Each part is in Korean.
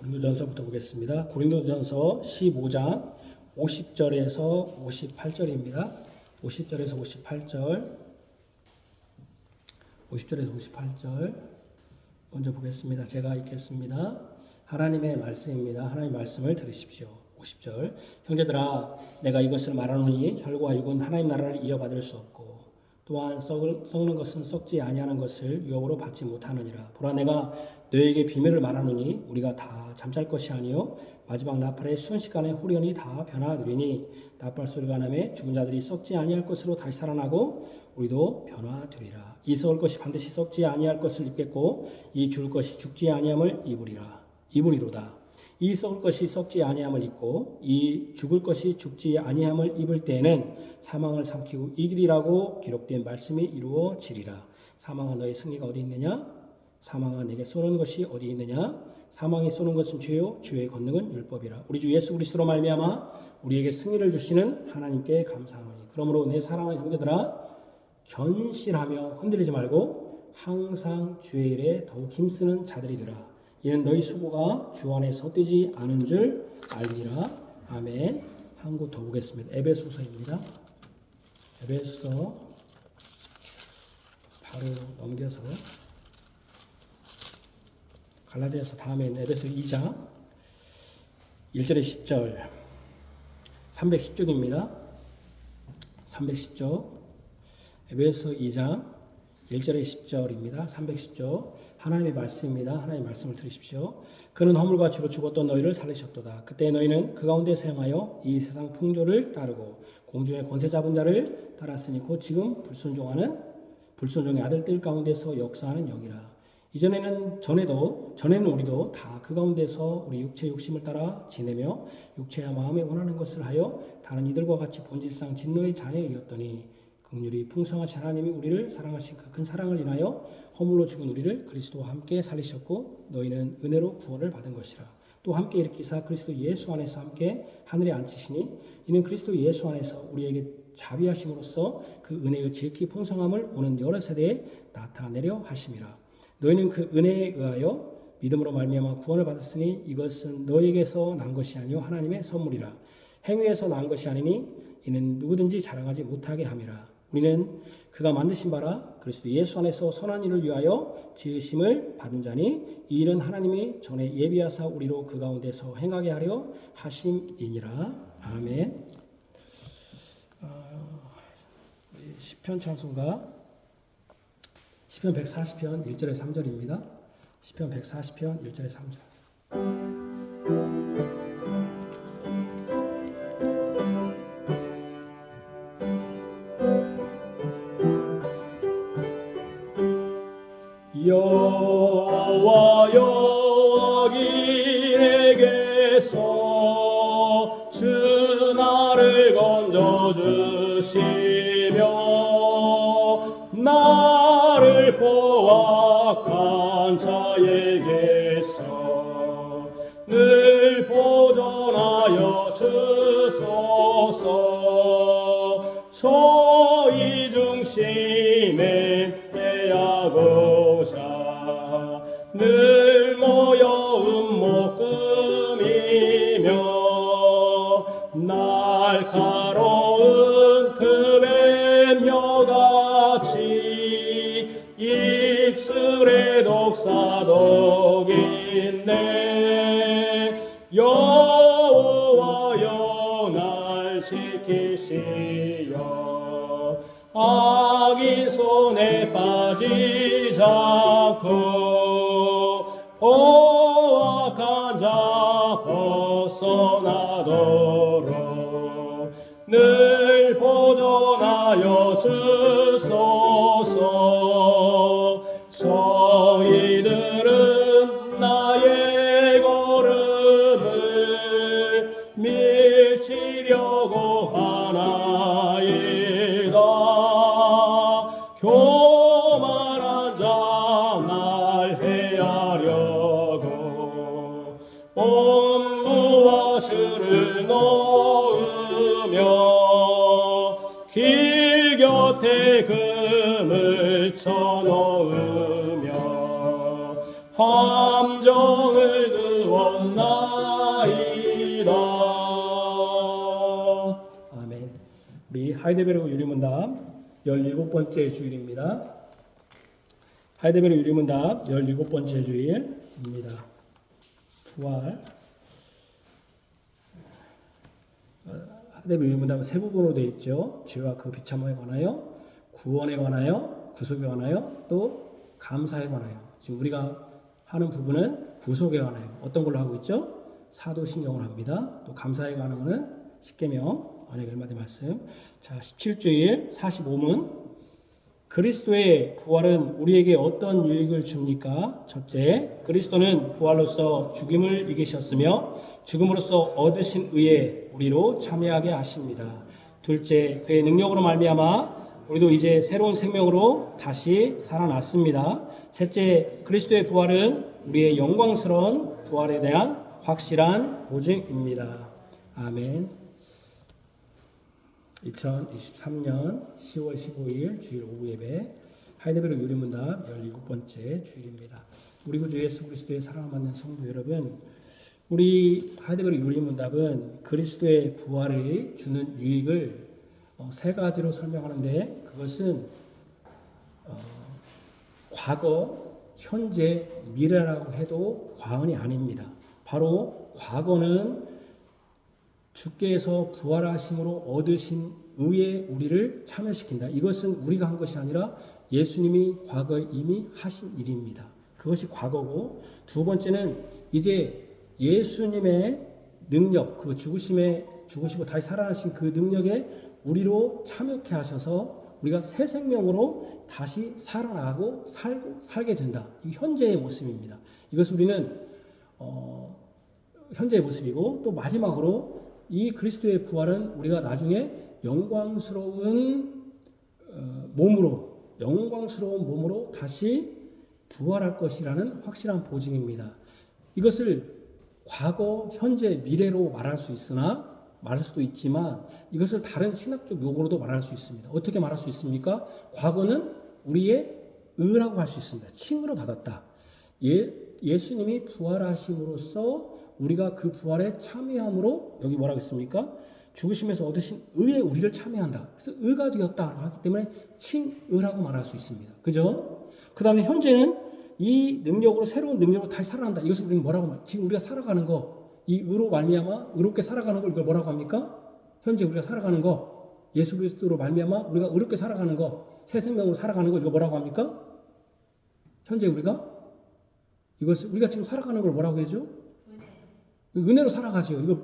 고린도전서부터 보겠습니다. 고린도전서 15장 50절에서 58절입니다. 50절에서 58절, 50절에서 58절 먼저 보겠습니다. 제가 읽겠습니다. 하나님의 말씀입니다. 하나님의 말씀을 들으십시오. 50절, 형제들아 내가 이것을 말하노니 혈과 육은 하나님 나라를 이어받을 수 없고 또한 썩는 것은 썩지 아니하는 것을 유업으로 받지 못하느니라. 보라, 내가 너에게 비밀을 말하노니 우리가 다 잠잘 것이 아니요 마지막 나팔의 순식간에 후련히 다 변화되리니 나팔 소리가 나매 죽은 자들이 썩지 아니할 것으로 다시 살아나고 우리도 변화되리라. 이 썩을 것이 반드시 썩지 아니할 것을 입겠고 이 죽을 것이 죽지 아니함을 입으리로다. 이 썩을 것이 썩지 아니함을 입고 이 죽을 것이 죽지 아니함을 입을 때에는 사망을 삼키고 이기리라고 기록된 말씀이 이루어지리라. 사망아 너의 승리가 어디 있느냐? 사망아 내게 쏘는 것이 어디 있느냐? 사망이 쏘는 것은 죄요 죄의 권능은 율법이라. 우리 주 예수 그리스도로 말미암아 우리에게 승리를 주시는 하나님께 감사하노니 그러므로 내 사랑하는 형제들아 견실하며 흔들리지 말고 항상 주의 일에 더욱 힘쓰는 자들이 되라. 이는 너희 수고가 주 안에 헛되지 않은 줄 알리라. 아멘. 한 구 더 보겠습니다. 에베소서입니다. 에베소 바로 넘겨서 갈라디아서 다음에 있는 에베소 2장 1절에 10절 310쪽입니다. 310쪽 에베소 2장 1절에 10절입니다. 310쪽 하나님의 말씀입니다. 하나님의 말씀을 들으십시오. 그는 허물과 죄로 죽었던 너희를 살리셨도다. 그때 너희는 그 가운데 행하여 이 세상 풍조를 따르고 공중의 권세 잡은 자를 따랐으니 곧 지금 불순종의 아들들 가운데서 역사하는 영이라. 전에는 우리도 다 그 가운데서 우리 육체 욕심을 따라 지내며 육체와 마음에 원하는 것을 하여 다른 이들과 같이 본질상 진노의 자녀이었더니 긍휼이 풍성하신 하나님이 우리를 사랑하신 그 큰 사랑을 인하여 허물로 죽은 우리를 그리스도와 함께 살리셨고 너희는 은혜로 구원을 받은 것이라. 또 함께 일으키사 그리스도 예수 안에서 함께 하늘에 앉히시니 이는 그리스도 예수 안에서 우리에게 자비하심으로써 그 은혜의 지극히 풍성함을 오는 여러 세대에 나타내려 하심이라. 너희는 그 은혜에 의하여 믿음으로 말미암아 구원을 받았으니 이것은 너희에게서 난 것이 아니요 하나님의 선물이라. 행위에서 난 것이 아니니 이는 누구든지 자랑하지 못하게 함이라. 우리는 그가 만드신 바라 그리스도 예수 안에서 선한 일을 위하여 지으심을 받은 자니 이 일은 하나님이 전에 예비하사 우리로 그 가운데서 행하게 하려 하심이니라. 아멘. 시편 찬송가 시편 140편 1절에 3절입니다. 시편 140편 1절에 3절. 여호와 여호와에게서 주 나를 건져주시며 나를 보악한 자에게서 늘 보존하여 주소서. 저희 중심에 하고자 늘 모여 움목금이며 날카로운 금의 묘같이 입술에 독사독인데 여호와여 날 지키시어 악인 손에 빠지지 않고 포악한 자 벗어나도록 늘 보존하여 주소서. 저희들은 나의 걸음을 밀치려고 하나이다. 교만한 자 날 해하려고 엄부와 실을 놓으며 길 곁에 금을 쳐놓으며 함정을 주옵나이다. 아멘. 우리 하이델베르그 유리문답 17번째 주일입니다. 하이델베르그 유리문답 17번째 주일입니다. 부활. 하이델베르그 유리문답은 세 부분으로 되어 있죠. 죄와 그 비참함에 관하여, 구원에 관하여, 구속에 관하여, 또 감사에 관하여. 지금 우리가 하는 부분은 구속에 관하여 어떤 걸로 하고 있죠? 사도신경을 합니다. 또 감사에 관한 것은 십계명, 언약 열마디 말씀. 자, 17주일 45문. 그리스도의 부활은 우리에게 어떤 유익을 줍니까? 첫째, 그리스도는 부활로서 죽임을 이기셨으며 죽음으로써 얻으신 의에 우리로 참여하게 하십니다. 둘째, 그의 능력으로 말미암아 우리도 이제 새로운 생명으로 다시 살아났습니다. 셋째, 그리스도의 부활은 우리의 영광스러운 부활에 대한 확실한 보증입니다. 아멘. 2023년 10월 15일 주일 오후 예배 하이델베르그 유리문답 17번째 주일입니다. 우리 구주 예수 그리스도의 사랑을 받는 성도 여러분, 우리 하이델베르그 유리문답은 그리스도의 부활이 주는 유익을 세 가지로 설명하는데, 그것은 과거, 현재, 미래라고 해도 과언이 아닙니다. 바로 과거는 주께서 부활하심으로 얻으신 의에 우리를 참여시킨다. 이것은 우리가 한 것이 아니라 예수님이 과거에 이미 하신 일입니다. 그것이 과거고, 두 번째는 이제 예수님의 능력, 그 죽으시고 다시 살아나신 그 능력에 우리로 참여케 하셔서 우리가 새 생명으로 다시 살아나고 살게 된다. 이 현재의 모습입니다. 이것을 우리는 현재의 모습이고, 또 마지막으로 이 그리스도의 부활은 우리가 나중에 영광스러운 몸으로 다시 부활할 것이라는 확실한 보증입니다. 이것을 과거, 현재, 미래로 말할 수도 있지만 이것을 다른 신학적 용어로도 말할 수 있습니다. 어떻게 말할 수 있습니까? 과거는 우리의 의라고 할 수 있습니다. 칭의로 받았다. 예수님이 부활하심으로써 우리가 그 부활에 참여함으로, 여기 뭐라고 했습니까? 죽으심에서 얻으신 의에 우리를 참여한다. 그래서 의가 되었다 하기 때문에 칭의라고 말할 수 있습니다. 그죠? 그 다음에 현재는 이 능력으로, 새로운 능력으로 다시 살아난다. 이것을 우리는 뭐라고 말해요? 지금 우리가 살아가는 거, 이 의로 말미암아 의롭게 살아가는 걸 이걸 뭐라고 합니까? 현재 우리가 살아가는 거, 예수 그리스도로 말미암아 우리가 의롭게 살아가는 거, 새 생명으로 살아가는 걸 이거 뭐라고 합니까? 현재 이것을 우리가 지금 살아가는 걸 뭐라고 해죠? 은혜로 살아가죠. 이거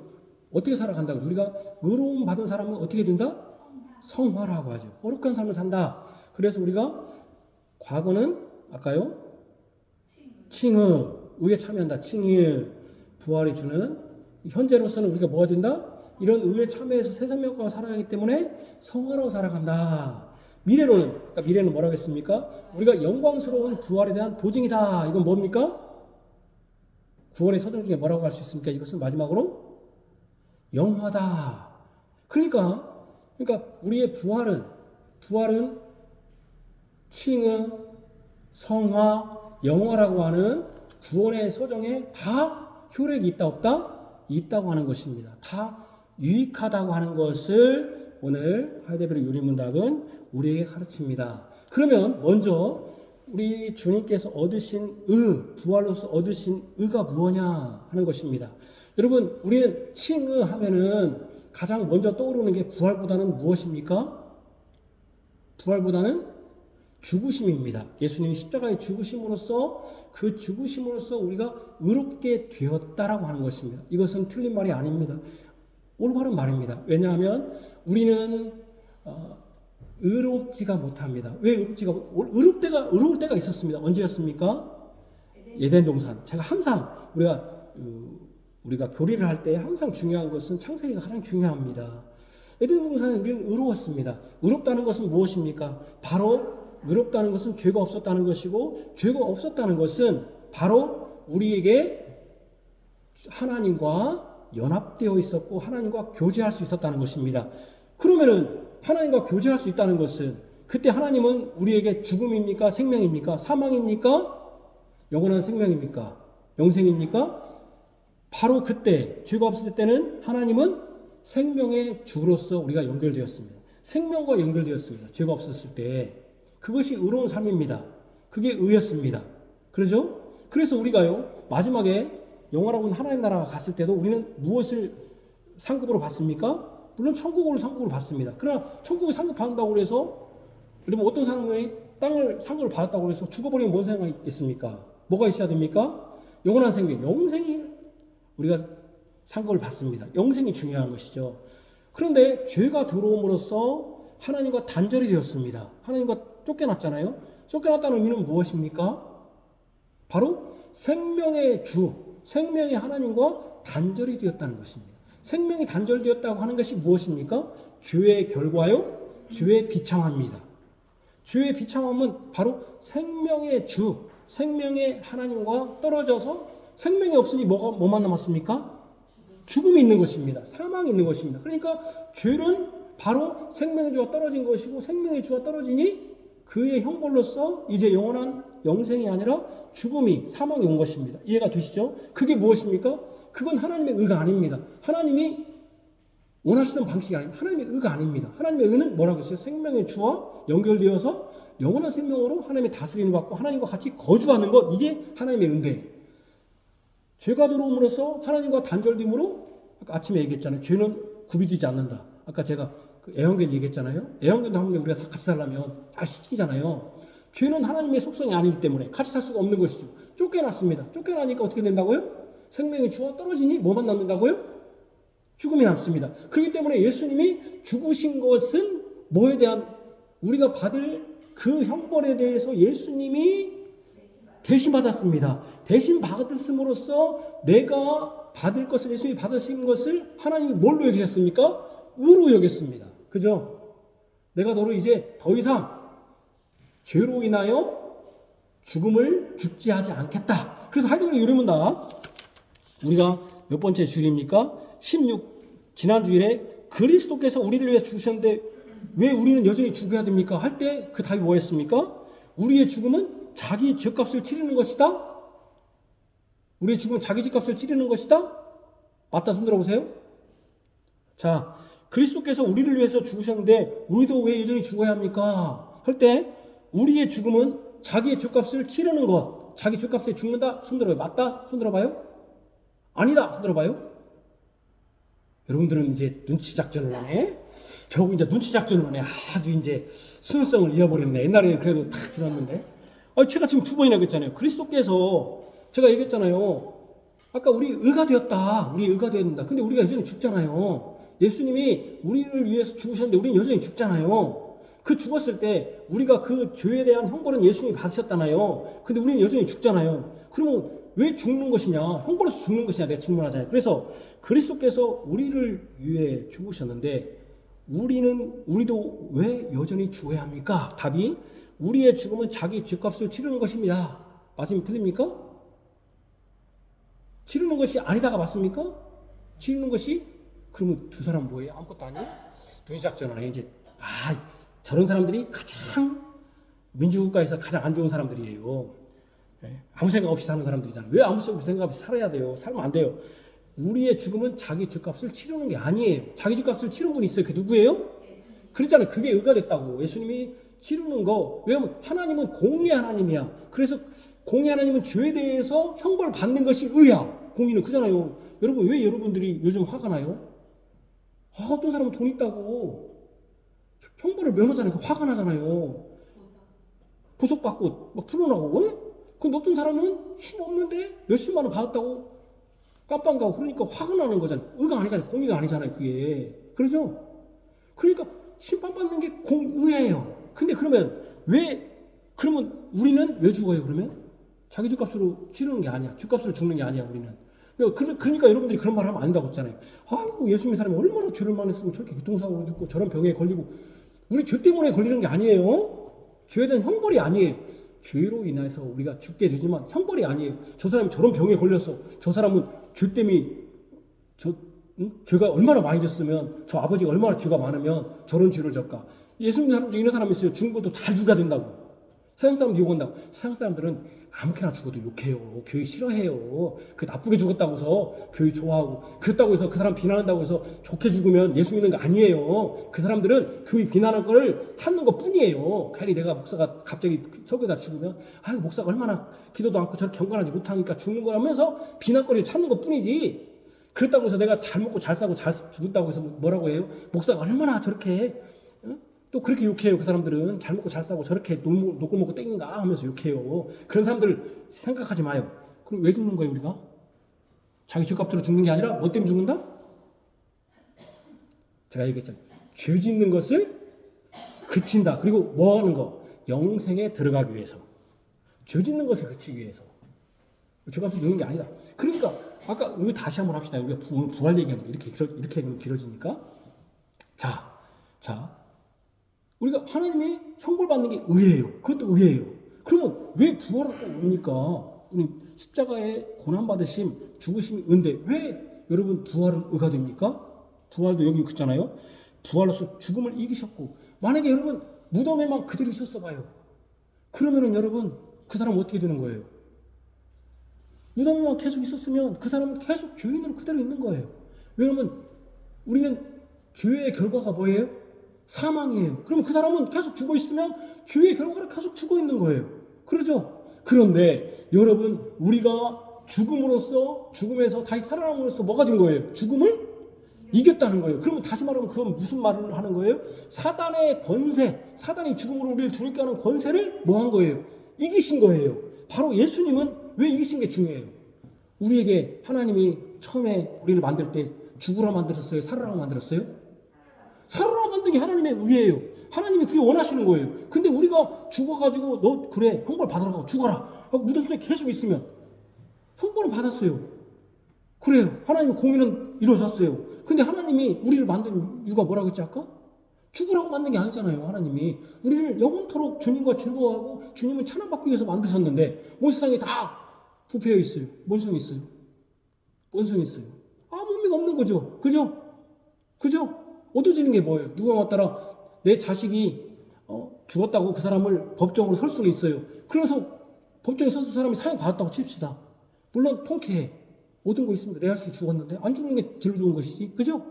어떻게 살아간다고? 우리가 의로움 받은 사람은 어떻게 된다? 성화라고 하죠. 거룩한 삶을 산다. 그래서 우리가 과거는 아까요? 칭의, 의에 참여한다. 칭의, 부활이 주는, 현재로서는 우리가 뭐가 된다? 이런 의에 참여해서 새 생명과 살아가기 때문에 성화로 살아간다. 미래는 뭐라고 했습니까? 우리가 영광스러운 부활에 대한 보증이다. 이건 뭡니까? 구원의 서정 중에 뭐라고 할 수 있습니까? 이것은 마지막으로 영화다. 그러니까 우리의 부활은 칭의, 성화, 영화라고 하는 구원의 서정에 다 효력이 있다 없다? 있다고 하는 것입니다. 다 유익하다고 하는 것을 오늘 하이델베르그 유리문답은 우리에게 가르칩니다. 그러면 먼저 우리 주님께서 얻으신 부활로서 얻으신 의가 무엇냐 하는 것입니다. 여러분, 우리는 칭의 하면은 가장 먼저 떠오르는 게 부활보다는 무엇입니까? 부활보다는 죽으심입니다. 예수님이 십자가에 죽으심으로써 우리가 의롭게 되었다라고 하는 것입니다. 이것은 틀린 말이 아닙니다. 올바른 말입니다. 왜냐하면 우리는 의롭지가 못합니다. 왜 의로울 때가 있었습니다. 언제였습니까? 에덴 동산. 제가 항상 우리가 교리를 할 때 항상 중요한 것은 창세기가 가장 중요합니다. 에덴 동산은 우리는 의로웠습니다. 의롭다는 것은 무엇입니까? 바로 의롭다는 것은 죄가 없었다는 것이고, 죄가 없었다는 것은 바로 우리에게 하나님과 연합되어 있었고 하나님과 교제할 수 있었다는 것입니다. 그러면은 하나님과 교제할 수 있다는 것은, 그때 하나님은 우리에게 죽음입니까? 생명입니까? 사망입니까? 영원한 생명입니까? 영생입니까? 바로 그때 죄가 없을 때는 하나님은 생명의 주로서 우리가 연결되었습니다. 생명과 연결되었습니다. 죄가 없었을 때 그것이 의로운 삶입니다. 그게 의였습니다. 그러죠? 그래서 우리가요 마지막에 영원하고 하나님 나라가 갔을 때도 우리는 무엇을 상급으로 받습니까? 물론 천국을 상급으로 받습니다. 그러나 천국을 상급 받는다고 해서 그러면 어떤 사람이 땅을 상급을 받았다고 해서 죽어버리면 뭔 생각이 있겠습니까? 뭐가 있어야 됩니까? 영원한 생명, 영생이 우리가 상급을 받습니다. 영생이 중요한 것이죠. 그런데 죄가 들어옴으로써 하나님과 단절이 되었습니다. 하나님과 쫓겨났잖아요. 쫓겨났다는 의미는 무엇입니까? 바로 생명의 주, 생명의 하나님과 단절이 되었다는 것입니다. 생명이 단절되었다고 하는 것이 무엇입니까? 죄의 결과요, 죄의 비참함입니다. 죄의 비참함은 바로 생명의 주, 생명의 하나님과 떨어져서 생명이 없으니 뭐만 남았습니까? 죽음이 있는 것입니다. 사망이 있는 것입니다. 그러니까 죄는 바로 생명의 주가 떨어진 것이고 생명의 주가 떨어지니 그의 형벌로서 이제 영원한 영생이 아니라 죽음이, 사망이 온 것입니다. 이해가 되시죠? 그게 무엇입니까? 그건 하나님의 의가 아닙니다. 하나님이 원하시는 방식이 아닙니다. 하나님의 의가 아닙니다. 하나님의 의는 뭐라고 했어요? 생명의 주와 연결되어서 영원한 생명으로 하나님의 다스림을 받고 하나님과 같이 거주하는 것, 이게 하나님의 의인데 죄가 들어옴으로써 하나님과 단절됨으로 아까 아침에 얘기했잖아요. 죄는 구비되지 않는다. 아까 제가 그 애완견 얘기했잖아요. 애완견도 하면 우리가 같이 살려면 잘 시키잖아요. 죄는 하나님의 속성이 아니기 때문에 같이 살 수가 없는 것이죠. 쫓겨났습니다. 쫓겨나니까 어떻게 된다고요? 생명의 주가 떨어지니 뭐만 남는다고요? 죽음이 남습니다. 그렇기 때문에 예수님이 죽으신 것은 뭐에 대한 우리가 받을 그 형벌에 대해서 예수님이 대신 받았습니다. 대신 받았음으로써 내가 받을 것을, 예수님이 받으신 것을 하나님이 뭘로 여기셨습니까? 의로 여겼습니다. 그죠? 내가 너를 이제 더 이상 죄로 인하여 죽음을 죽지 하지 않겠다. 그래서 하이데거의 유리문답 우리가 몇 번째 주일입니까? 16 지난 주일에 그리스도께서 우리를 위해 죽으셨는데 왜 우리는 여전히 죽어야 됩니까? 할 때 그 답이 뭐였습니까? 우리의 죽음은 자기 죄값을 치르는 것이다. 우리의 죽음은 자기 죄값을 치르는 것이다. 맞다, 손 들어보세요. 자, 그리스도께서 우리를 위해서 죽으셨는데 우리도 왜 여전히 죽어야 합니까? 할 때 우리의 죽음은 자기의 죄값을 치르는 것. 자기 죄값에 죽는다. 손 들어봐요. 맞다? 손 들어봐요. 아니다. 손 들어봐요. 여러분들은 이제 눈치 작전을 하네. 저거 이제 눈치 작전을 하네. 아주 이제 순수성을 잃어버렸네. 옛날에는 그래도 탁 들었는데. 제가 지금 두 번이나 그랬잖아요. 그리스도께서 제가 얘기했잖아요. 아까 우리 의가 되었다. 우리 의가 되었다. 근데 우리가 여전히 죽잖아요. 예수님이 우리를 위해서 죽으셨는데 우리는 여전히 죽잖아요. 그 죽었을 때 우리가 그 죄에 대한 형벌은 예수님이 받으셨잖아요. 근데 우리는 여전히 죽잖아요. 그러면 왜 죽는 것이냐? 형벌에서 죽는 것이냐? 내가 질문하잖아요. 그래서 그리스도께서 우리를 위해 죽으셨는데 우리도 왜 여전히 죽어야 합니까? 답이 우리의 죽음은 자기 죄값을 치르는 것입니다. 맞으면 틀립니까? 치르는 것이 아니다가 맞습니까? 치르는 것이 그러면 두 사람 뭐예요? 아무것도 아니에요? 눈치작전을 해. 이제 저런 사람들이 가장 민주국가에서 가장 안 좋은 사람들이에요. 아무 생각 없이 사는 사람들이잖아요. 왜 아무 생각 없이 살아야 돼요? 살면 안 돼요. 우리의 죽음은 자기 죄값을 치르는 게 아니에요. 자기 죄값을 치른 분이 있어요. 그게 누구예요? 그랬잖아요. 그게 의가 됐다고. 예수님이 치르는 거. 왜냐하면 하나님은 공의의 하나님이야. 그래서 공의의 하나님은 죄에 대해서 형벌 받는 것이 의야. 공의는 그잖아요. 여러분 왜 여러분들이 요즘 화가 나요? 어떤 사람은 돈 있다고 형벌을 면하잖아요. 화가 나잖아요. 보석받고 막 풀어나고. 왜? 근데 어떤 사람은 힘 없는데 몇십만 원 받았다고 깜빵 가고 그러니까 화가 나는 거잖아요. 의가 아니잖아요. 공의가 아니잖아요. 그게. 그러죠? 그러니까 심판받는 게 공의예요. 근데 그러면 그러면 우리는 왜 죽어요? 그러면? 자기 죄값으로 치르는 게 아니야. 죄값으로 죽는 게 아니야. 우리는. 그러니까 여러분들이 그런 말 하면 안 된다고 했잖아요. 아이고 예수 믿는 사람이 얼마나 죄를 많이 했으면 저렇게 교통사고로 죽고 저런 병에 걸리고. 우리 죄 때문에 걸리는 게 아니에요. 죄에 대한 형벌이 아니에요. 죄로 인해서 우리가 죽게 되지만 형벌이 아니에요. 저 사람이 저런 병에 걸렸어. 저 사람은 죄 때문에 죄가 얼마나 많이 졌으면 저 아버지가 얼마나 죄가 많으면 저런 죄를 졌까. 예수 믿는 사람 중에 이런 사람이 있어요. 죽은 것도 잘 죽어야 된다고. 세상 사람들 욕 온다고. 세상 사람들은 아무렇게나 죽어도 욕해요. 교회 싫어해요. 그 나쁘게 죽었다고 해서 교회 좋아하고, 그렇다고 해서 그 사람 비난한다고 해서 좋게 죽으면 예수 믿는 거 아니에요. 그 사람들은 교회 비난할 거를 찾는 것 뿐이에요. 괜히 내가 목사가 갑자기 설교다 죽으면 아유 목사가 얼마나 기도도 않고 저렇게 경건하지 못하니까 죽는 거라면서 비난거리를 찾는 것 뿐이지. 그렇다고 해서 내가 잘 먹고 잘 싸고 잘 죽었다고 해서 뭐라고 해요? 목사가 얼마나 저렇게 또 그렇게 욕해요. 그 사람들은 잘 먹고 잘 싸고 저렇게 녹고 먹고 땡긴가 하면서 욕해요. 그런 사람들 생각하지 마요. 그럼 왜 죽는 거예요 우리가? 자기 죗값으로 죽는 게 아니라 뭐 때문에 죽는다? 제가 얘기했잖아요. 죄 짓는 것을 그친다. 그리고 뭐 하는 거? 영생에 들어가기 위해서. 죄 짓는 것을 그치기 위해서. 죗값으로 죽는 게 아니다. 그러니까 아까 이거 다시 한번 합시다. 우리가 부활 얘기하는 게 이렇게 길어지니까. 자. 우리가 하나님이 형벌 받는 게 의예요. 그것도 의예요. 그러면 왜 부활을 꼭 옵니까? 우리 십자가에 고난 받으심, 죽으심이 의인데 왜 여러분 부활은 의가 됩니까? 부활도 여기 있잖아요. 부활로서 죽음을 이기셨고, 만약에 여러분 무덤에만 그대로 있었어 봐요. 그러면은 여러분 그 사람 어떻게 되는 거예요? 무덤에만 계속 있었으면 그 사람은 계속 죄인으로 그대로 있는 거예요. 왜냐면 우리는 죄의 결과가 뭐예요? 사망이에요. 그럼 그 사람은 계속 죽어 있으면 죄의 결과로 계속 죽어 있는 거예요. 그러죠? 그런데 여러분 우리가 죽음에서 다시 살아남으로써 뭐가 된 거예요? 죽음을 이겼다는 거예요. 그러면 다시 말하면 그건 무슨 말을 하는 거예요? 사단의 권세, 사단이 죽음으로 우리를 죽게 하는 권세를 뭐 한 거예요? 이기신 거예요. 바로 예수님은 왜 이기신 게 중요해요? 우리에게 하나님이 처음에 우리를 만들 때 죽으라 만들었어요? 살아라 만들었어요? 살아라 만든 게 하나님의 의예요. 하나님이 그게 원하시는 거예요. 근데 우리가 죽어가지고 너 그래 형벌 받으라고 죽어라 무덤 속에 계속 있으면 형벌은 받았어요. 그래요. 하나님의 공의는 이루어졌어요. 근데 하나님이 우리를 만든 이유가 뭐라고 했지 아까? 죽으라고 만든 게 아니잖아요. 하나님이 우리를 영원토록 주님과 즐거워하고 주님을 찬양받기 위해서 만드셨는데 온 세상에 다 부패해 있어요. 뭔 소용이 있어요? 뭔 소용이 있어요? 아무 의미가 없는 거죠. 그죠? 얻어지는 게 뭐예요? 누가 왔더라 내 자식이 죽었다고 그 사람을 법정으로 설 수는 있어요. 그래서 법정에 서서 사람이 사형 받았다고 칩시다. 물론 통쾌해. 얻은 거 있습니다. 내 자식이 죽었는데 안 죽는 게 제일 좋은 것이지. 그죠?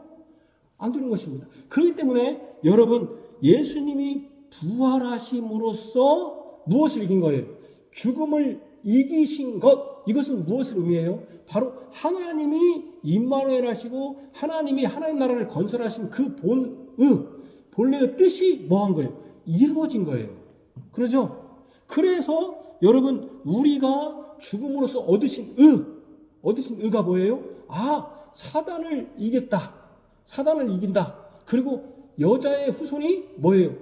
안 되는 것입니다. 그렇기 때문에 여러분 예수님이 부활하심으로써 무엇을 이긴 거예요? 죽음을 이기신 것. 이것은 무엇을 의미해요? 바로 하나님이 임마누엘 하시고 하나님이 하나님 나라를 건설하신 그 본래의 뜻이 뭐한 거예요? 이루어진 거예요. 그러죠? 그래서 여러분 우리가 죽음으로써 얻으신 의가 뭐예요? 사단을 이겼다. 사단을 이긴다. 그리고 여자의 후손이 뭐예요?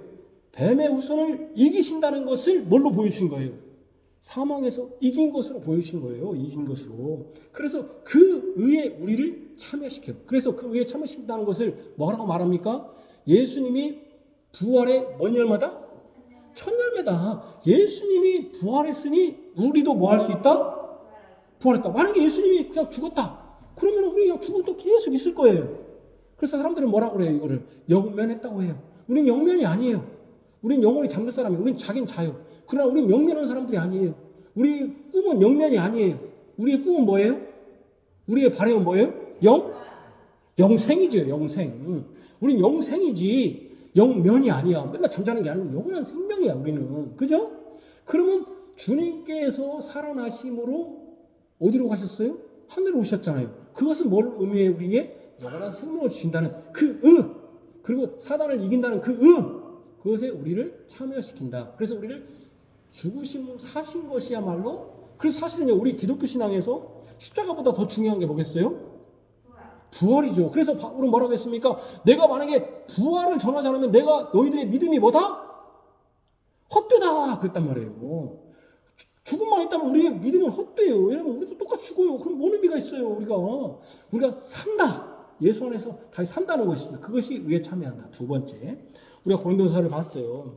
뱀의 후손을 이기신다는 것을 뭘로 보여주신 거예요? 사망에서 이긴 것으로 보여주신 거예요. 이긴 것으로. 그래서 그 의에 우리를 참여시켜요. 그래서 그 의에 참여시킨다는 것을 뭐라고 말합니까? 예수님이 부활의 뭔 열매다? 첫 열매다. 예수님이 부활했으니 우리도 뭐 할 수 있다? 부활했다. 만약에 예수님이 그냥 죽었다. 그러면 우리 그냥 죽으면 또 계속 있을 거예요. 그래서 사람들은 뭐라고 그래요? 이거를 영면했다고 해요. 우리는 영면이 아니에요. 우리는 영원히 잠들 사람이에요. 우리는 자긴 자요. 그러나 우리는 영면하는 사람들이 아니에요. 우리 꿈은 영면이 아니에요. 우리의 꿈은 뭐예요? 우리의 바람은 뭐예요? 영생이죠. 영생. 우리는 영생이지 영면이 아니야. 맨날 잠자는 게 아니고 영원한 생명이야. 우리는. 그죠? 그러면 주님께서 살아나심으로 어디로 가셨어요? 하늘로 오셨잖아요. 그것은 뭘 의미해요? 우리에게 영원한 생명을 주신다는 그리고 사단을 이긴다는 그것에 우리를 참여시킨다. 그래서 우리를 죽으심 사신 것이야말로. 그래서 사실은요 우리 기독교 신앙에서 십자가보다 더 중요한 게 뭐겠어요? 부활이죠. 그래서 바울은 뭐라고 했습니까? 내가 만약에 부활을 전하지 않으면 내가 너희들의 믿음이 뭐다? 헛되다 그랬단 말이에요. 죽음만 있다면 우리의 믿음은 헛돼요. 왜냐면 우리도 똑같이 죽어요. 그럼 뭔 의미가 있어요? 우리가 산다. 예수 안에서 다시 산다는 것입니다. 그것이 의에 참여한다. 두 번째, 우리가 고린도서를 봤어요.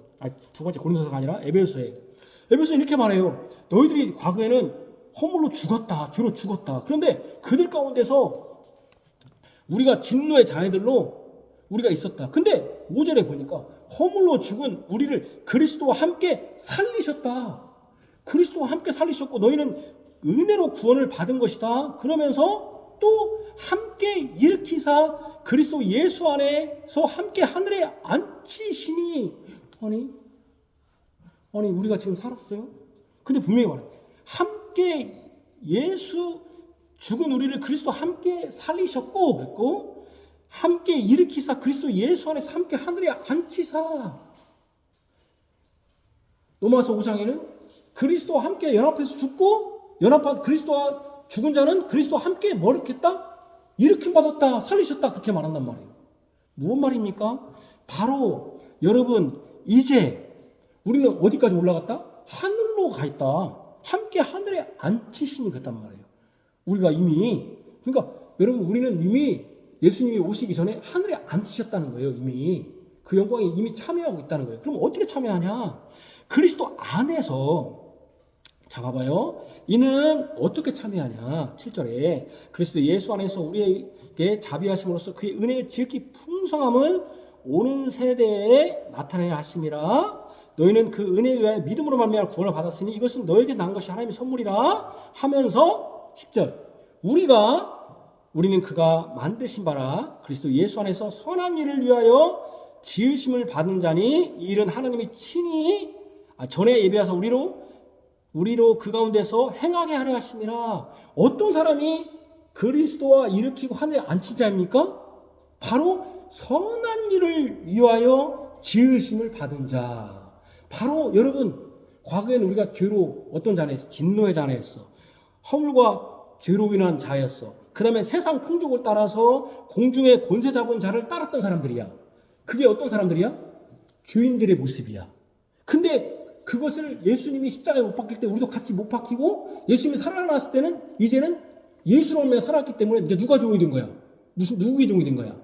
두 번째 고린도서가 아니라 에베소에 이렇게 말해요. 너희들이 과거에는 허물로 죽었다. 죄로 죽었다. 그런데 그들 가운데서 우리가 진노의 자녀들로 우리가 있었다. 근데 5절에 보니까 허물로 죽은 우리를 그리스도와 함께 살리셨다. 그리스도와 함께 살리셨고 너희는 은혜로 구원을 받은 것이다. 그러면서 또 함께 일으키사 그리스도 예수 안에서 함께 하늘에 앉히시니. 아니 우리가 지금 살았어요? 근데 분명히 말해요. 함께 예수 죽은 우리를 그리스도 함께 살리셨고 그랬고 함께 일으키사 그리스도 예수 안에서 함께 하늘에 앉히사. 로마서 5장에는 그리스도와 함께 연합해서 죽고 연합한 그리스도와 죽은 자는 그리스도와 함께 뭐 일으켰다? 일으킴 받았다. 살리셨다. 그렇게 말한단 말이에요. 무슨 말입니까? 바로 여러분 이제 우리는 어디까지 올라갔다? 하늘로 가 있다. 함께 하늘에 앉히시니 그랬단 말이에요. 우리가 이미 그러니까 여러분 우리는 이미 예수님이 오시기 전에 하늘에 앉히셨다는 거예요. 이미 그 영광에 이미 참여하고 있다는 거예요. 그럼 어떻게 참여하냐? 그리스도 안에서 잡아봐요. 이는 어떻게 참여하냐? 7절에 그리스도 예수 안에서 우리에게 자비하심으로써 그의 은혜의 지극히 풍성함을 오는 세대에 나타내야 하심이라. 너희는 그 은혜에 의하여 믿음으로 말미암아 구원을 받았으니 이것은 너에게 난 것이 하나님의 선물이라 하면서 10절 우리는 그가 만드신 바라 그리스도 예수 안에서 선한 일을 위하여 지으심을 받은 자니 이 일은 하나님이 친히 전에 예비하사 우리로 그 가운데서 행하게 하려 하심이라. 어떤 사람이 그리스도와 일으키고 하늘에 앉힌 자입니까? 바로 선한 일을 위하여 지으심을 받은 자. 바로 여러분 과거에는 우리가 죄로 어떤 자네였어? 진노의 자네였어. 허물과 죄로 인한 자였어. 그 다음에 세상 풍족을 따라서 공중의 권세 잡은 자를 따랐던 사람들이야. 그게 어떤 사람들이야? 죄인들의 모습이야. 근데 그것을 예수님이 십자가에 못 박힐 때 우리도 같이 못 박히고 예수님이 살아났을 때는 이제는 예수로 하며 살았기 때문에 이제 누가 종이 된 거야? 누구의 종이 된 거야?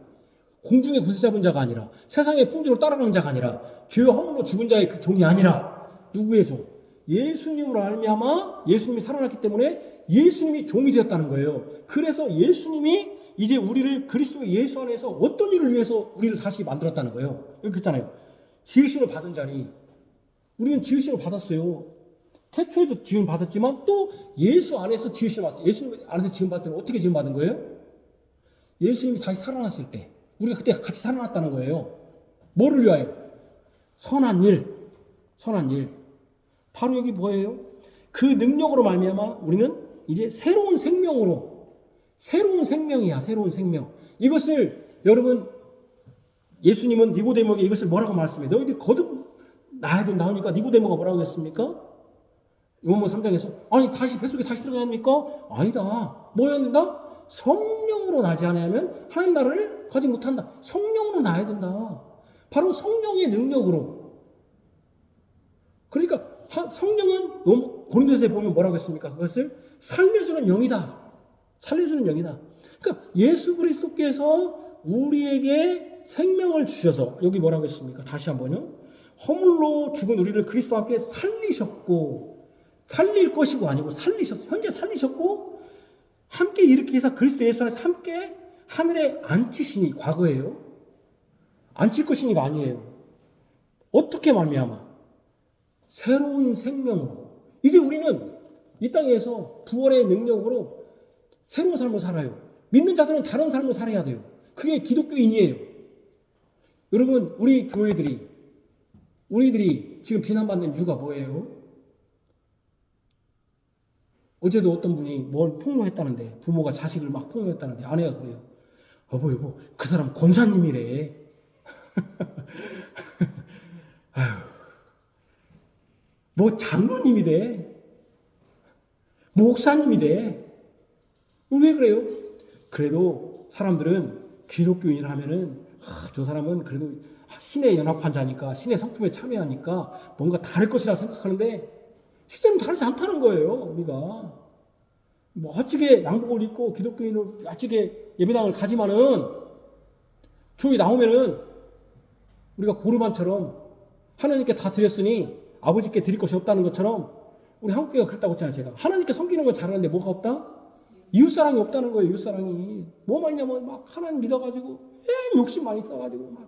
공중의 권세 잡은 자가 아니라 세상의 풍조를 따라가는 자가 아니라 죄와 허물로 죽은 자의 그 종이 아니라 누구의 종? 예수님으로 말미암아 예수님이 살아났기 때문에 예수님이 종이 되었다는 거예요. 그래서 예수님이 이제 우리를 그리스도 예수 안에서 어떤 일을 위해서 우리를 다시 만들었다는 거예요. 여기 있잖아요. 지으심을 받은 자니 우리는 지으심을 받았어요. 태초에도 지음 받았지만 또 예수 안에서 지으심을 받았어요. 예수 안에서 지음 받았더니 어떻게 지음 받은 거예요? 예수님이 다시 살아났을 때 우리가 그때 같이 살아났다는 거예요. 뭐를 위하여? 선한 일. 바로 여기 뭐예요? 그 능력으로 말미암아 우리는 이제 새로운 생명이야. 새로운 생명. 이것을 여러분 예수님은 니고데모에게 이것을 뭐라고 말씀해요? 너희들 거듭 나야도 나오니까 니고데모가 뭐라고 했습니까? 요한복음 3장에서 아니 다시 뱃속에 다시 들어가야 합니까? 아니다. 뭐여야 된다? 성령으로 나지 않으면 하나님 나라를 가지 못한다. 성령으로 나야 된다. 바로 성령의 능력으로. 그러니까 성령은 고린도서에 보면 뭐라고 했습니까? 그것을 살려주는 영이다. 그러니까 예수 그리스도께서 우리에게 생명을 주셔서 여기 뭐라고 했습니까? 다시 한번요. 허물로 죽은 우리를 그리스도와 함께 살리셨고 살릴 것이고 아니고 현재 살리셨고 함께 일으키사 그리스도 예수 안에서 함께 하늘에 앉히시니 과거예요. 앉힐 것이니가 아니에요. 어떻게 말미암아? 새로운 생명으로. 이제 우리는 이 땅에서 부활의 능력으로 새로운 삶을 살아요. 믿는 자들은 다른 삶을 살아야 돼요. 그게 기독교인이에요. 여러분 우리 우리들이 지금 비난받는 이유가 뭐예요? 어제도 어떤 분이 뭘 폭로했다는데 부모가 자식을 막 폭로했다는데 아내가 그래요. 여보 그 사람 권사님이래. 아휴, 뭐 장로님이래. 목사님이래. 왜 그래요? 그래도 사람들은 기독교인을 하면은 저 사람은 그래도 신에 연합한 자니까 신의 성품에 참여하니까 뭔가 다를 것이라 생각하는데 실제는 다르지 않다는 거예요. 우리가 멋지게 양복을 입고 기독교인으로 멋지게 예배당을 가지만은 교회 나오면은 우리가 고르반처럼 하나님께 다 드렸으니 아버지께 드릴 것이 없다는 것처럼 우리 한국교회가 그랬다고 했잖아요. 제가 하나님께 섬기는 건 잘하는데 뭐가 없다? 이웃사랑이 없다는 거예요. 이웃사랑이 뭐만 있냐면 막 하나님 믿어가지고 욕심 많이 써가지고 막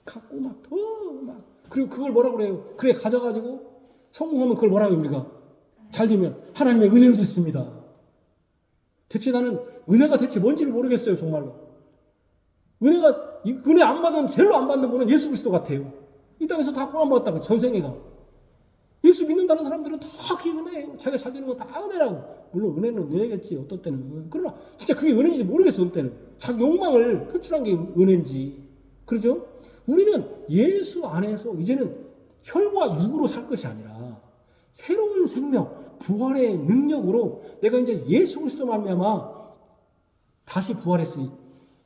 갖고 그리고 그걸 뭐라고 그래요? 그래 가져가지고 성공하면 그걸 뭐라고 해요? 우리가 잘 되면 하나님의 은혜로 됐습니다. 대체 나는 은혜가 대체 뭔지를 모르겠어요. 정말로 은혜 안 받은 제일로 안 받는 분은 예수 그리스도 같아요. 이 땅에서 다 구원 받았다고 전생애가. 예수 믿는다는 사람들은 다 그게 은혜예요. 자기가 잘 되는 건 다 은혜라고. 물론 은혜는 은혜겠지 어떤 때는. 그러나 진짜 그게 은혜인지 모르겠어. 어떤 때는 자기 욕망을 표출한 게 은혜인지. 그렇죠? 우리는 예수 안에서 이제는 혈과 육으로 살 것이 아니라 새로운 생명, 부활의 능력으로 내가 이제 예수 그리스도 말미암아 다시 부활했으니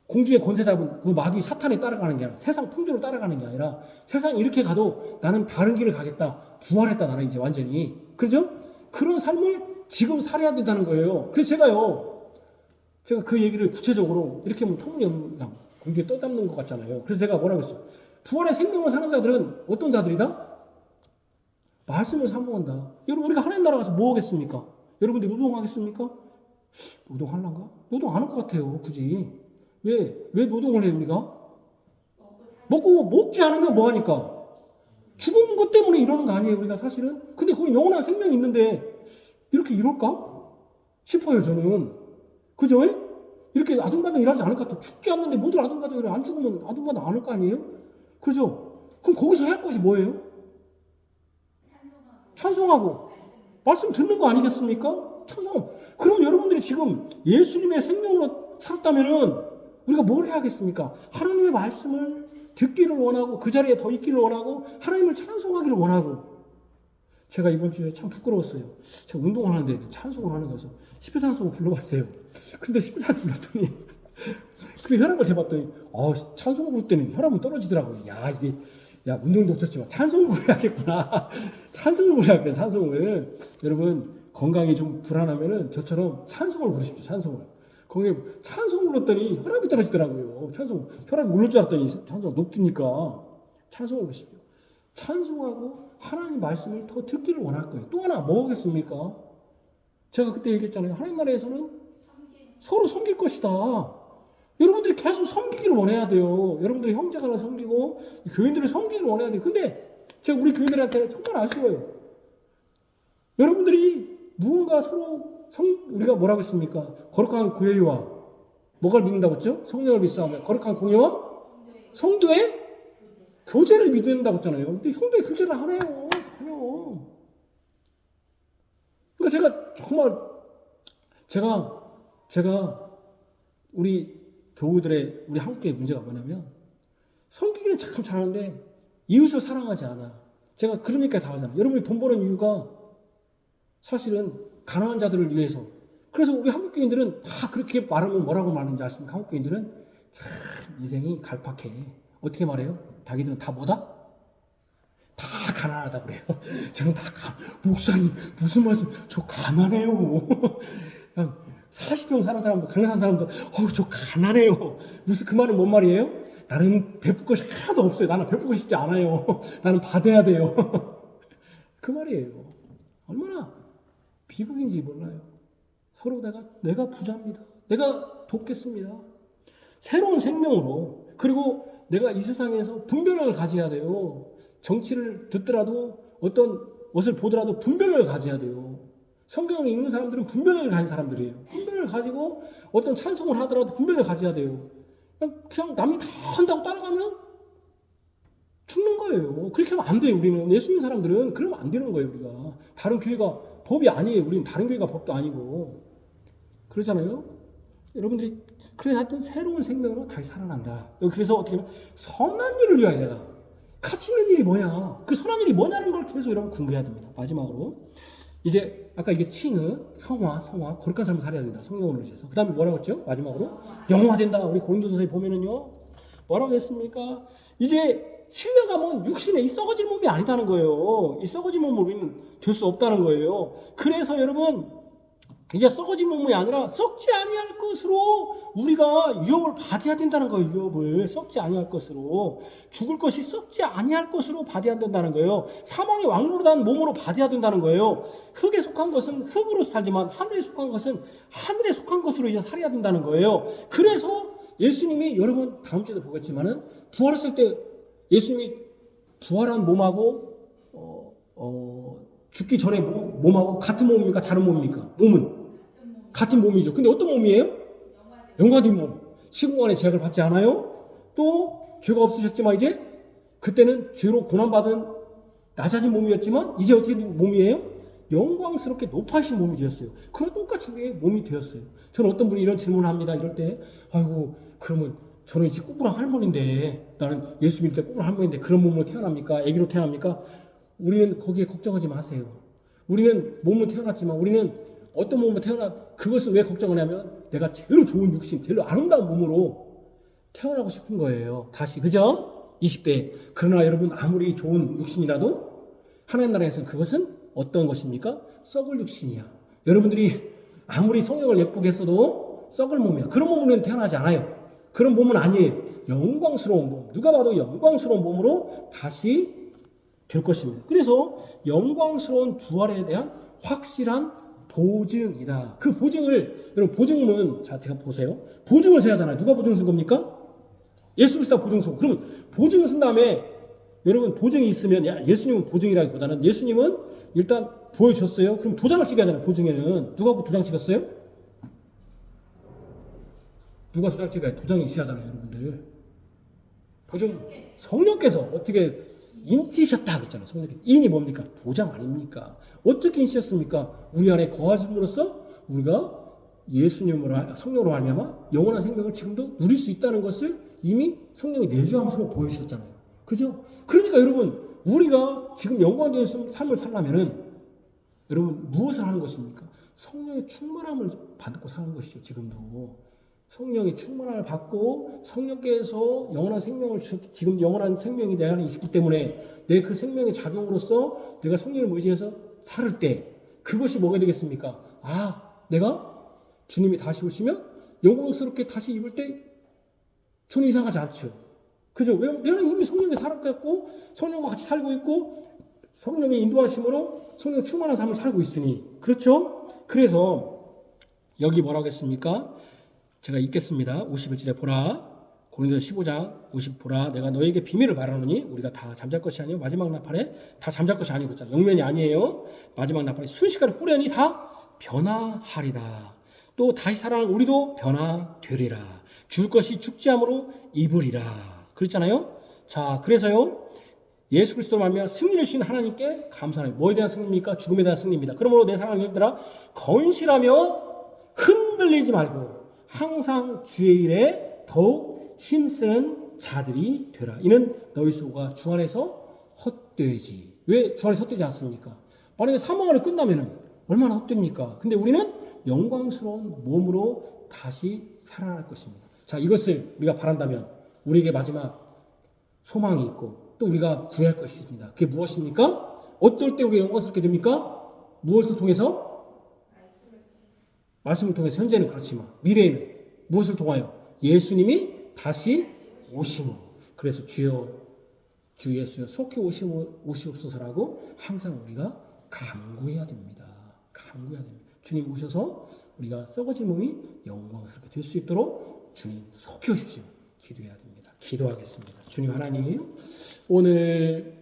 공주의 권세 잡은 그 마귀 사탄에 따라가는 게 아니라 세상 풍조로 따라가는 게 아니라 세상 이렇게 가도 나는 다른 길을 가겠다. 부활했다. 나는 이제 완전히. 그렇죠? 그런 삶을 지금 살아야 된다는 거예요. 그래서 제가 그 얘기를 구체적으로 이렇게 하면 터무니없는 공기에 떠담는 것 같잖아요. 그래서 제가 뭐라고 했어요? 부활의 생명을 사는 자들은 어떤 자들이다? 말씀을 사모한다. 여러분 우리가 하나님 나라 가서 뭐 하겠습니까? 여러분들이 노동하겠습니까? 노동하려는가? 노동 안 할 것 같아요. 굳이. 왜 노동을 해요 우리가? 먹지 않으면 뭐 하니까? 죽은 것 때문에 이러는 거 아니에요 우리가 사실은? 근데 그건 영원한 생명이 있는데 이렇게 이럴까? 싶어요 저는. 그죠? 이렇게 아둥바둥 일하지 않을 것 같아. 죽지 않는데 모두 아둥바둥 일해. 안 죽으면 아둥바둥 안 할 거 아니에요? 그죠? 그럼 거기서 해야 할 것이 뭐예요? 찬송하고 말씀 듣는 거 아니겠습니까? 찬송. 그럼 여러분들이 지금 예수님의 생명으로 살았다면은 우리가 뭘 해야겠습니까? 하나님의 말씀을 듣기를 원하고 그 자리에 더 있기를 원하고 하나님을 찬송하기를 원하고. 제가 이번 주에 참 부끄러웠어요. 제가 운동을 하는데 찬송을 하는 거여서 10회 찬송을 불러봤어요. 근데 10회 찬송 불렀더니 그 혈압을 재봤더니 찬송 부를 때는 혈압은 떨어지더라고요. 운동도 없었지만 찬송을 부려야겠구나. 찬송을 부려야 그래. 찬송을. 여러분 건강이 좀 불안하면은 저처럼 찬송을 부르십시오. 찬송을. 거기에 찬송을 불렀더니 혈압이 떨어지더라고요. 혈압이 오를 줄 알았더니 찬송가 높으니까 찬송을 부르십시오. 찬송하고 하나님 말씀을 더 듣기를 원할 거예요. 또 하나 뭐 하겠습니까? 제가 그때 얘기했잖아요. 하나님 나라에서는 서로 섬길 것이다. 여러분들이 계속 섬기기를 원해야 돼요. 여러분들이 형제간을 섬기고 교인들을 섬기기를 원해야 돼요. 근데 제가 우리 교인들한테 정말 아쉬워요. 여러분들이 무언가 서로 우리가 뭐라고 했습니까? 거룩한 교회와 뭐가 믿는다고 했죠? 성령을 믿사오며 거룩한 공예와 성도의 교제를 믿는다고 했잖아요. 근데 성도의 교제를 안 해요. 전혀. 그러니까 제가 정말 제가 우리 교우들의 우리 한국교회 문제가 뭐냐면 섬기기는 참 잘하는데 이웃을 사랑하지 않아. 제가 그러니까 다 하잖아요. 여러분이 돈 버는 이유가 사실은 가난한 자들을 위해서. 그래서 우리 한국교인들은 다 그렇게 말하면 뭐라고 말하는지 아십니까? 한국교인들은 참 인생이 갈팍해. 어떻게 말해요? 자기들은 다 뭐다? 다 가난하다 그래요. 저는 목사님 무슨 말씀? 저 가난해요. 40평 사는 사람도 가난한 사람도 저 가난해요. 무슨 그 말은 뭔 말이에요? 나는 베풀 것이 하나도 없어요. 나는 베풀고 싶지 않아요. 나는 받아야 돼요. 그 말이에요. 얼마나 비극인지 몰라요. 서로 내가 부자입니다. 내가 돕겠습니다. 새로운 생명으로. 그리고 내가 이 세상에서 분별력을 가져야 돼요. 정치를 듣더라도 어떤 것을 보더라도 분별력을 가져야 돼요. 성경을 읽는 사람들은 분별력을 가진 사람들이에요. 분별력을 가지고 어떤 찬송을 하더라도 분별력을 가져야 돼요. 그냥 남이 다 한다고 따라가면 죽는 거예요. 그렇게 하면 안 돼요. 우리는 예수 믿는 사람들은 그러면 안 되는 거예요. 우리가 다른 교회가 법이 아니에요. 우리는 다른 교회가 법도 아니고 그러잖아요. 여러분들이 그래서 하여튼 새로운 생명으로 다시 살아난다. 그래서 어떻게 하면 선한 일을 위하여 내가 가치 있는 일이 뭐냐, 그 선한 일이 뭐냐는 걸 계속 여러분 궁금해야 됩니다. 마지막으로 이제 아까 이게 칭의 성화 거룩한 삶을 살아야 된다. 성령으로 주셔서. 그 다음에 뭐라고 했죠? 마지막으로 영화된다. 우리 고린도서에 보면은요 뭐라고 했습니까? 이제 신뢰감은 육신의 이 썩어질 몸이 아니다는 거예요. 이 썩어질 몸으로 우리는 될 수 없다는 거예요. 그래서 여러분 이제 썩어진 몸이 아니라 썩지 아니할 것으로 우리가 유업을 받아야 된다는 거예요. 유업을 썩지 아니할 것으로, 죽을 것이 썩지 아니할 것으로 받아야 된다는 거예요. 사망의 왕노로 단 몸으로 받아야 된다는 거예요. 흙에 속한 것은 흙으로 살지만 하늘에 속한 것은 하늘에 속한 것으로 이제 살아야 된다는 거예요. 그래서 예수님이 여러분 다음 주에도 보겠지만은 부활했을 때 예수님이 부활한 몸하고 죽기 전에 몸하고 같은 몸입니까? 다른 몸입니까? 몸은 같은 몸이죠. 근데 어떤 몸이에요? 영화된 몸. 시공간의 제약을 받지 않아요. 또 죄가 없으셨지만 이제 그때는 죄로 고난받은 낮아진 몸이었지만 이제 어떻게 된 몸이에요? 영광스럽게 높아진 몸이 되었어요. 그럼 똑같이 우리의 몸이 되었어요. 저는 어떤 분이 이런 질문을 합니다. 이럴 때 아이고 그러면 저는 이제 꼬부랑 할머니인데 나는 예수 믿을 때 꼬부랑 할머니인데 그런 몸으로 태어납니까? 아기로 태어납니까? 우리는 거기에 걱정하지 마세요. 우리는 몸은 태어났지만 우리는 어떤 몸으로 그것을 왜 걱정을 하냐면 내가 제일로 좋은 육신, 제일로 아름다운 몸으로 태어나고 싶은 거예요. 다시, 그죠? 20대. 그러나 여러분 아무리 좋은 육신이라도 하나님 나라에서는 그것은 어떤 것입니까? 썩을 육신이야. 여러분들이 아무리 성형을 예쁘게 했어도 썩을 몸이야. 그런 몸으로는 태어나지 않아요. 그런 몸은 아니에요. 영광스러운 몸. 누가 봐도 영광스러운 몸으로 다시 될 것입니다. 그래서 영광스러운 부활에 대한 확실한 보증이다. 그 보증을, 여러분, 보증은, 자, 제가 보세요. 보증을 써야 하잖아요. 누가 보증 쓴 겁니까? 예수 그리스도가 보증 쓰고. 그러면 보증 쓴 다음에, 여러분, 보증이 있으면, 야, 예수님은 보증이라기보다는 예수님은 일단 보여줬어요. 그럼 도장을 찍어야 하잖아요. 보증에는. 누가 도장 찍었어요? 누가 도장 찍어야 도장이 있어야 하잖아요. 여러분들. 보증, 성령께서 어떻게 인치셨다 그랬잖아요. 성령께서. 인이 뭡니까? 도장 아닙니까? 어떻게 인치셨습니까? 우리 안에 거하심으로써 우리가 예수님으로 성령으로 말미암아 영원한 생명을 지금도 누릴 수 있다는 것을 이미 성령이 내주함으로 보여주셨잖아요. 그죠? 그러니까 여러분 우리가 지금 영광된 삶을 살려면은 여러분 무엇을 하는 것입니까? 성령의 충만함을 받고 사는 것이죠. 지금도. 성령의 충만함을 받고 성령께서 영원한 생명을 지금 영원한 생명이 내 안에 있기 때문에 내 그 생명의 작용으로서 내가 성령을 의지해서 살을 때 그것이 뭐가 되겠습니까? 아, 내가 주님이 다시 오시면 영광스럽게 다시 입을 때 저는 이상하지 않죠. 그죠? 왜? 내가 이미 성령에 살았고 성령과 같이 살고 있고 성령의 인도하심으로 성령 충만한 삶을 살고 있으니 그렇죠? 그래서 여기 뭐라고 했습니까? 제가 읽겠습니다. 51절에 보라 고린도서 15장 50 보라 내가 너에게 비밀을 말하노니 우리가 다 잠잘 것이 아니요 마지막 나팔에 다 잠잘 것이 아니고 있잖아요. 영면이 아니에요. 마지막 나팔에 순식간에 후련히 다 변화하리라. 또 다시 살아난 우리도 변화되리라. 죽을 것이 죽지 않으로 입으리라. 그랬잖아요. 자, 그래서요. 예수 그리스도로 말미암아 승리를 주신 하나님께 감사하는 뭐에 대한 승리입니까? 죽음에 대한 승리입니다. 그러므로 내 사랑하는 형제들아 건실하며 흔들리지 말고 항상 주의 일에 더욱 힘쓰는 자들이 되라. 이는 너희 수고가 주 안에서 헛되지. 왜 주 안에서 헛되지 않습니까? 만약에 사망 안에 끝나면은 얼마나 헛됩니까? 근데 우리는 영광스러운 몸으로 다시 살아날 것입니다. 자, 이것을 우리가 바란다면 우리에게 마지막 소망이 있고 또 우리가 구할 것이 있습니다. 그게 무엇입니까? 어떨 때 우리가 영광스럽게 됩니까? 무엇을 통해서? 말씀을 통해서 현재는 그렇지만 미래에는 무엇을 통하여? 예수님이 다시 오심으로. 그래서 주여 주 예수여 속히 오시옵소서라고 항상 우리가 간구해야 됩니다. 간구해야 됩니다. 주님 오셔서 우리가 썩어진 몸이 영광스럽게 될 수 있도록 주님 속히 오십시오. 기도해야 됩니다. 기도하겠습니다. 주님 하나님 오늘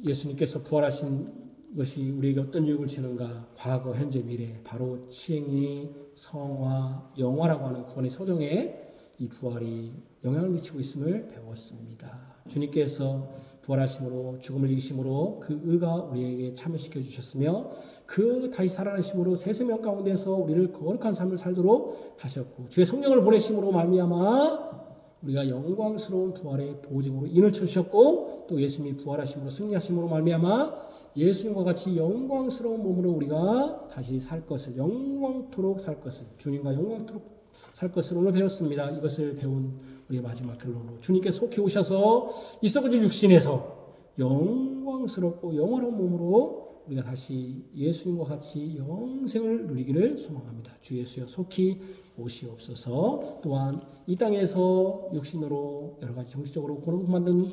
예수님께서 부활하신 것이 우리에게 어떤 유익을 주는가? 과거, 현재, 미래 바로 칭의, 성화, 영화라고 하는 구원의 서정에 이 부활이 영향을 미치고 있음을 배웠습니다. 주님께서 부활하심으로 죽음을 이기심으로 그 의가 우리에게 참여시켜 주셨으며 그 다시 살아나심으로 새 생명 가운데서 우리를 거룩한 삶을 살도록 하셨고 주의 성령을 보내심으로 말미암아 우리가 영광스러운 부활의 보증으로 인을 쳐주셨고 또 예수님이 부활하심으로 승리하심으로 말미암아 예수님과 같이 영광스러운 몸으로 우리가 다시 살 것을 영광토록 살 것을 주님과 영광토록 살 것을 오늘 배웠습니다. 이것을 배운 우리의 마지막 결론으로 주님께서 속히 오셔서 이 썩어진 육신에서 영광스럽고 영원한 몸으로 우리가 다시 예수님과 같이 영생을 누리기를 소망합니다. 주 예수여 속히 오시옵소서. 또한 이 땅에서 육신으로 여러 가지 정치적으로 고난받는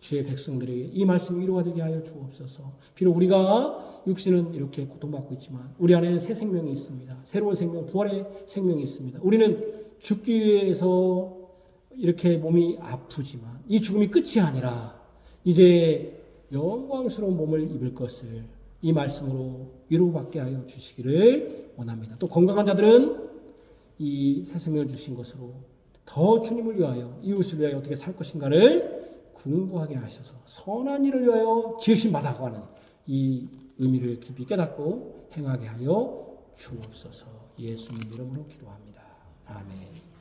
주의 백성들에게 이 말씀이 위로가 되게 하여 주옵소서. 비록 우리가 육신은 이렇게 고통받고 있지만 우리 안에는 새 생명이 있습니다. 새로운 생명, 부활의 생명이 있습니다. 우리는 죽기 위해서 이렇게 몸이 아프지만 이 죽음이 끝이 아니라 이제 영광스러운 몸을 입을 것을 이 말씀으로 위로받게 하여 주시기를 원합니다. 또 건강한 자들은 이 새 생명을 주신 것으로 더 주님을 위하여 이웃을 위하여 어떻게 살 것인가를 궁구하게 하셔서 선한 일을 위하여 지으신 바다고 하는 이 의미를 깊이 깨닫고 행하게 하여 주옵소서. 예수님 이름으로 기도합니다. 아멘.